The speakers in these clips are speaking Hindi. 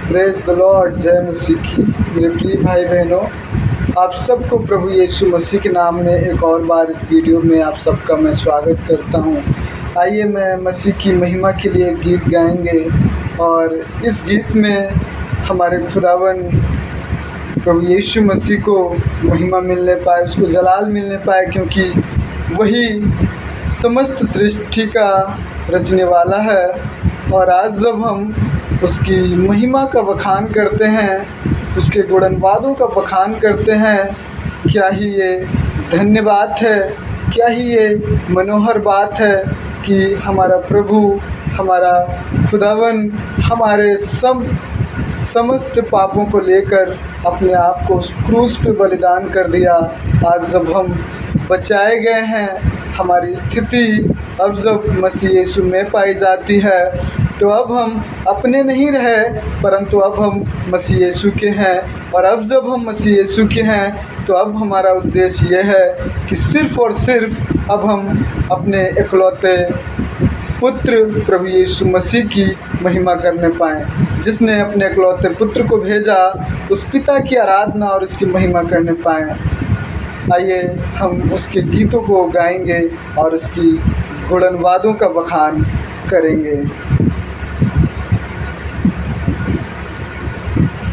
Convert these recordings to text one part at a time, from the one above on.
Praise the Lord. जय मसीह की। मेरे प्रिय भाई बहनों, आप सबको प्रभु यीशु मसीह के नाम में एक और बार इस वीडियो में आप सबका मैं स्वागत करता हूं। आइए मैं मसीह की महिमा के लिए एक गीत गाएंगे और इस गीत में हमारे खुदावन प्रभु यीशु मसीह को महिमा मिलने पाए, उसको जलाल मिलने पाए, क्योंकि वही समस्त सृष्टि का रचने वाला है। और आज जब हम उसकी महिमा का बखान करते हैं, उसके गुणवादों का बखान करते हैं, क्या ही ये धन्य बात है, क्या ही ये मनोहर बात है कि हमारा प्रभु, हमारा खुदावन हमारे समस्त पापों को लेकर अपने आप को उस क्रूस पे बलिदान कर दिया। आज जब हम बचाए गए हैं, हमारी स्थिति अब जब मसीह यीशु में पाई जाती है, तो अब हम अपने नहीं रहे, परंतु अब हम मसीह यीशु के हैं। और अब जब हम मसीह यीशु के हैं, तो अब हमारा उद्देश्य यह है कि सिर्फ़ और सिर्फ अब हम अपने इकलौते पुत्र प्रभु यीशु मसीह की महिमा करने पाएँ। जिसने अपने इकलौते पुत्र को भेजा, उस पिता की आराधना और उसकी महिमा करने पाएँ। आइए हम उसके गीतों को गाएंगे और उसकी गुणवादों का बखान करेंगे।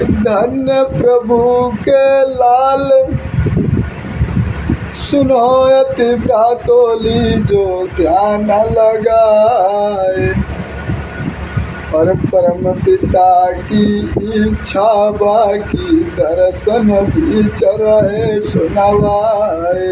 धन्य प्रभु के लाल, सुनो अति प्रातोली जो ध्यान लगाए, और परम पिता की इच्छा बाकी दर्शन भी चरहे सुनवाए।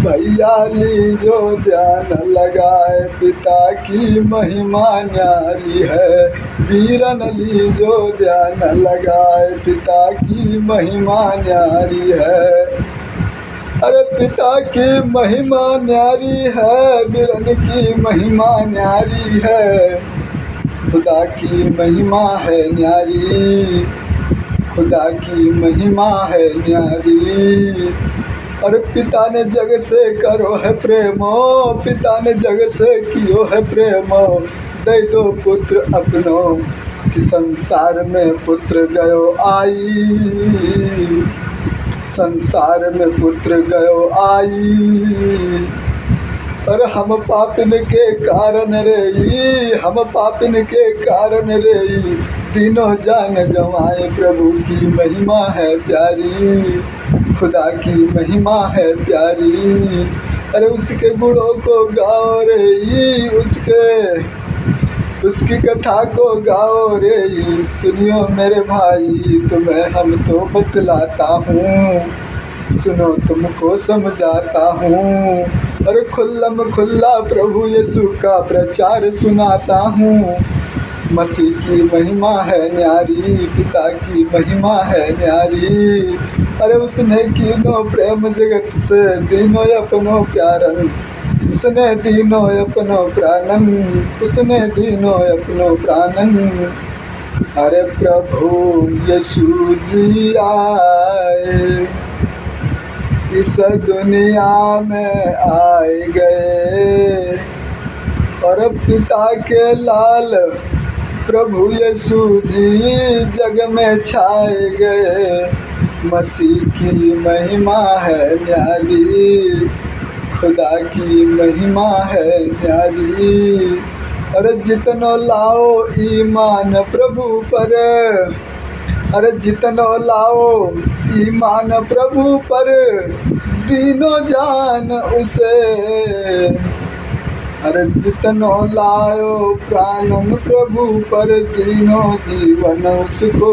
भैया ली जो ध्यान लगाए, पिता की महिमा न्यारी है। वीरन ली जो ध्यान लगाए, पिता की महिमा न्यारी है। अरे पिता की महिमा न्यारी है, वीरन की महिमा न्यारी है। खुदा की महिमा है न्यारी, खुदा की महिमा है न्यारी। और पिता ने जग से करो है प्रेमो, पिता ने जग से कियो है प्रेमो। दे दो पुत्र अपनो कि संसार में पुत्र गयो आई, संसार में पुत्र गयो आई। और हम पापिन के कारण रे, हम पापिन के कारण रे, तीनों जान गंवाए। प्रभु की महिमा है प्यारी, खुदा की महिमा है प्यारी। अरे उसके गुणों को गाओ रे, उसकी कथा को गाओ रे। सुनियो मेरे भाई, तुम्हें हम तो बतलाता हूँ, सुनो तुमको समझाता हूँ। और खुल्लम खुल्ला प्रभु यीशु का प्रचार सुनाता हूँ। मसीह की महिमा है न्यारी, पिता की महिमा है न्यारी। अरे उसने कीनो प्रेम जगत से, दीनो अपनो प्यारन, उसने दीनो अपनो प्राणन, उसने दीनो अपनो प्राणन। अरे प्रभु यीशु जी आए, इस दुनिया में आए गए, और पिता के लाल प्रभु यीशु जी जग में छाए गए। मसीह की महिमा है न्यारी, खुदा की महिमा है न्यारी। अरे जितनो लाओ ईमान प्रभु पर, अरे जितनो लाओ ईमान प्रभु पर, दीनो जान उसे। अरे जितनो लायो प्राणन प्रभु पर, दीनो जीवन उसको।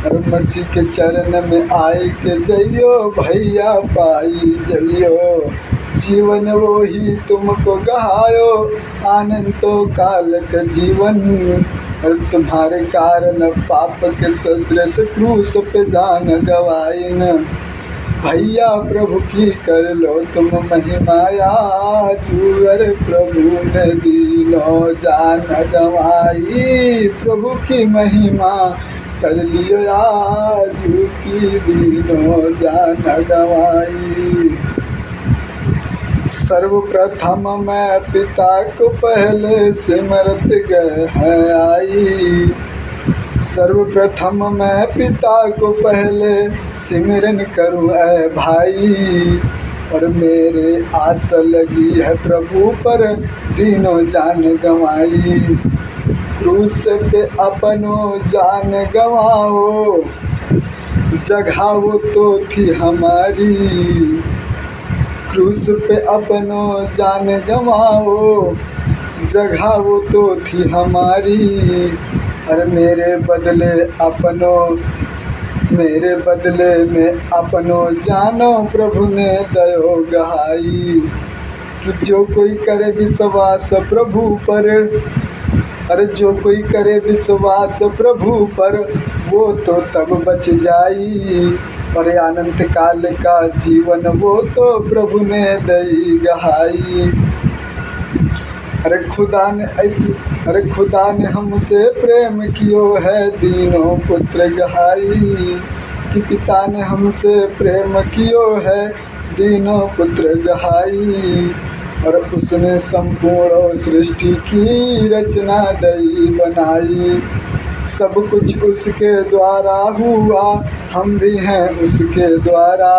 और मसीह के चरण में आए के जइयो भैया, पाई जइयो जीवन वो ही तुमको गहायो। आनंद तो काल का जीवन, और तुम्हारे कारण पाप के सदृश क्रूस पे जान गवाइन। भैया प्रभु की कर लो तुम महिमाया, अरे प्रभु ने दीनो जान गवाई। प्रभु की महिमा कर लियो आजू की, दीनो जान गवाई। सर्वप्रथम मैं पिता को पहले सिमरत गए हैं आई, सर्वप्रथम मैं पिता को पहले सिमरन करूं ऐ भाई, और मेरे आस लगी है प्रभु पर तीनों जान गंवाई। क्रूस पे अपनो जान गंवाओ, जगह वो तो थी हमारी। क्रूस पे अपनो जान गंवाओ, जगह वो तो थी हमारी। और मेरे बदले में अपनो जानो प्रभु ने दयो गहाई। कि जो कोई करे विश्वास प्रभु पर, अरे जो कोई करे विश्वास प्रभु पर, वो तो तब बच जाई। और अनंत काल का जीवन वो तो प्रभु ने दई गहाई। अरे खुदा ने हमसे प्रेम कियो है, दीनों पुत्र गहाई। कि पिता ने हमसे प्रेम कियो है, दीनों पुत्र गहाई। और उसने संपूर्ण सृष्टि की रचना दई बनाई। सब कुछ उसके द्वारा हुआ, हम भी हैं उसके द्वारा।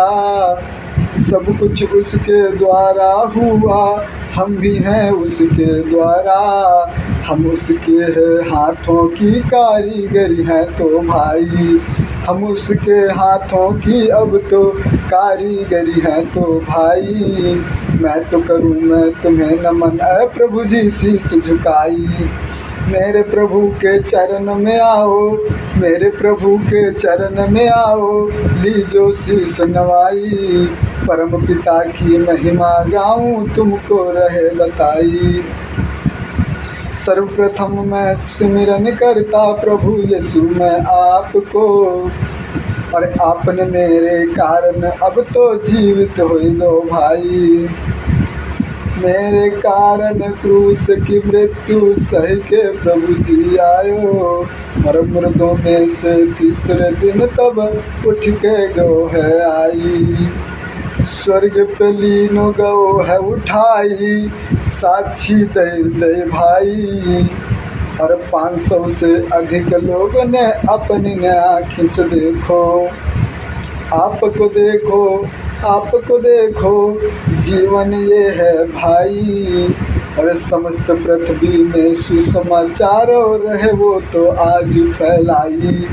सब कुछ उसके द्वारा हुआ, हम भी हैं उसके द्वारा। हम उसके हैं हाथों की कारीगरी हैं तो भाई। हम उसके हाथों की अब तो कारीगरी हैं तो भाई। मैं तो करूँ मैं तुम्हें नमन ऐ प्रभु जी शीश झुकाई। मेरे प्रभु के चरण में आओ, मेरे प्रभु के चरण में आओ, लीजो शीश नवाई। परम पिता की महिमा गाऊं, तुमको रहे बताई। सर्वप्रथम मैं सिमरन करता प्रभु यीशु मैं आपको। और आपने मेरे कारण अब तो जीवित हुई दो भाई। मेरे कारण क्रूस की मृत्यु सह के प्रभु जी आयो। और मुर्दों में से तीसरे दिन तब उठ के गो है आई। स्वर्ग पे लीनो गो है उठाई, साक्षी दे भाई। और 500 से अधिक लोगों ने अपनी आँखों से देखो। आपको देखो जीवन ये है भाई। और समस्त पृथ्वी में सुसमाचार रहे वो तो आज फैलाई।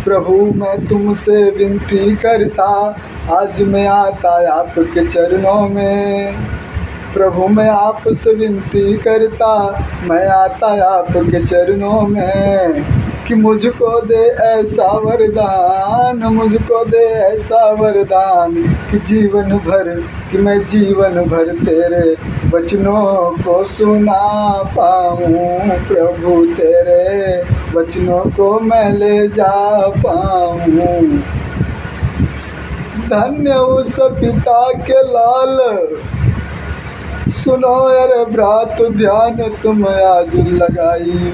प्रभु मैं तुमसे विनती करता, आज मैं आता आपके चरणों में। प्रभु मैं आपसे विनती करता, मैं आता आपके चरणों में। कि मुझको दे ऐसा वरदान, मुझको दे ऐसा वरदान। कि मैं जीवन भर तेरे वचनों को सुना पाऊँ। प्रभु तेरे वचनों को मैं ले जा पाऊँ। धन्य उस पिता के लाल, सुनो अरे भ्रात ध्यान तुम आज लगाई।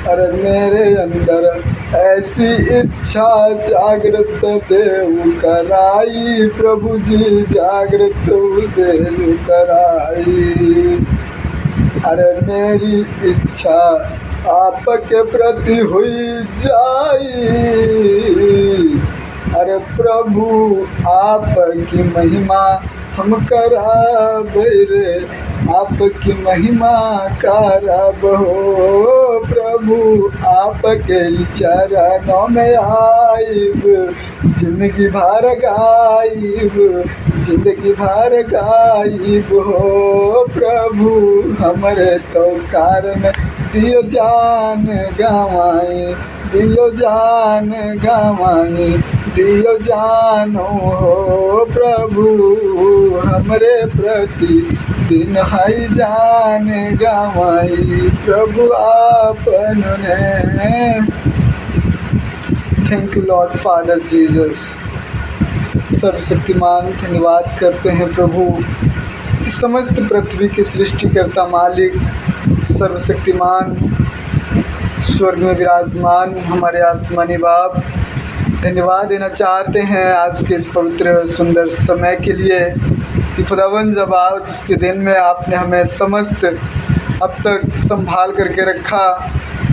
अरे मेरे अंदर ऐसी इच्छा जागृत देव कराई। प्रभु जी जागृत देव कराई। अरे मेरी इच्छा आपके प्रति हुई जाई। अरे प्रभु आपकी महिमा हम कराब रे, आपकी महिमा कराब हो। प्रभु आपके चरणों में आइब, जिंदगी भर गाइब हो। प्रभु हमरे तो कारण दियो जान गवाई, दियो जानो हो। प्रभु हमरे प्रति दिन हाई जान गवाई। प्रभु आपने। Thank you Lord father Jesus. सर्वशक्तिमान धन्यवाद करते हैं प्रभु, समस्त पृथ्वी के सृष्टिकर्ता मालिक सर्वशक्तिमान स्वर्ग में विराजमान हमारे आसमानी बाप, धन्यवाद देना चाहते हैं आज के इस पवित्र सुंदर समय के लिए कि खुदावन जब आज के दिन में आपने हमें समस्त अब तक संभाल करके रखा।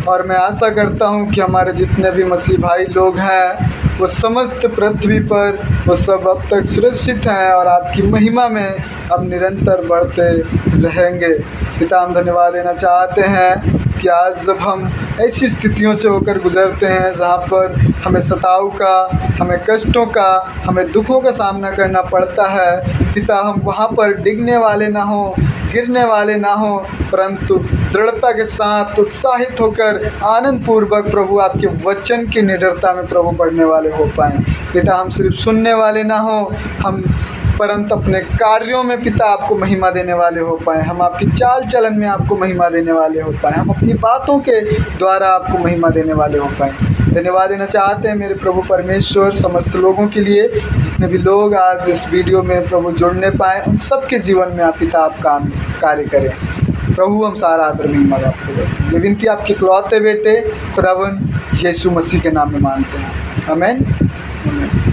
और मैं आशा करता हूँ कि हमारे जितने भी मसीह भाई लोग हैं वो समस्त पृथ्वी पर वो सब अब तक सुरक्षित हैं और आपकी महिमा में अब निरंतर बढ़ते रहेंगे। पिता, हम धन्यवाद देना चाहते हैं कि आज जब हम ऐसी स्थितियों से होकर गुज़रते हैं जहाँ पर हमें सताव का, हमें कष्टों का, हमें दुखों का सामना करना पड़ता है, पिता, हम वहाँ पर डिगने वाले ना हों, गिरने वाले ना हों, परंतु दृढ़ता के साथ उत्साहित होकर आनंदपूर्वक प्रभु आपके वचन की निडरता में प्रभु बढ़ने वाले हो पाएँ। पिता, हम सिर्फ सुनने वाले ना हों, हम परंतु अपने कार्यों में पिता आपको महिमा देने वाले हो पाएँ, हम आपकी चाल चलन में आपको महिमा देने वाले हो पाएँ, हम अपनी बातों के द्वारा आपको महिमा देने वाले हो पाएँ। धन्यवाद देना चाहते हैं मेरे प्रभु परमेश्वर समस्त लोगों के लिए, जितने भी लोग आज इस वीडियो में प्रभु जुड़ने पाए उन सब के जीवन में आप पिता आप काम कार्य करें। प्रभु, हम सारा आदर महिमा आपको देते हैं। ये विनती आपके इकलौते बेटे खुदावन यीशु मसीह के नाम में मांगते हैं, आमीन।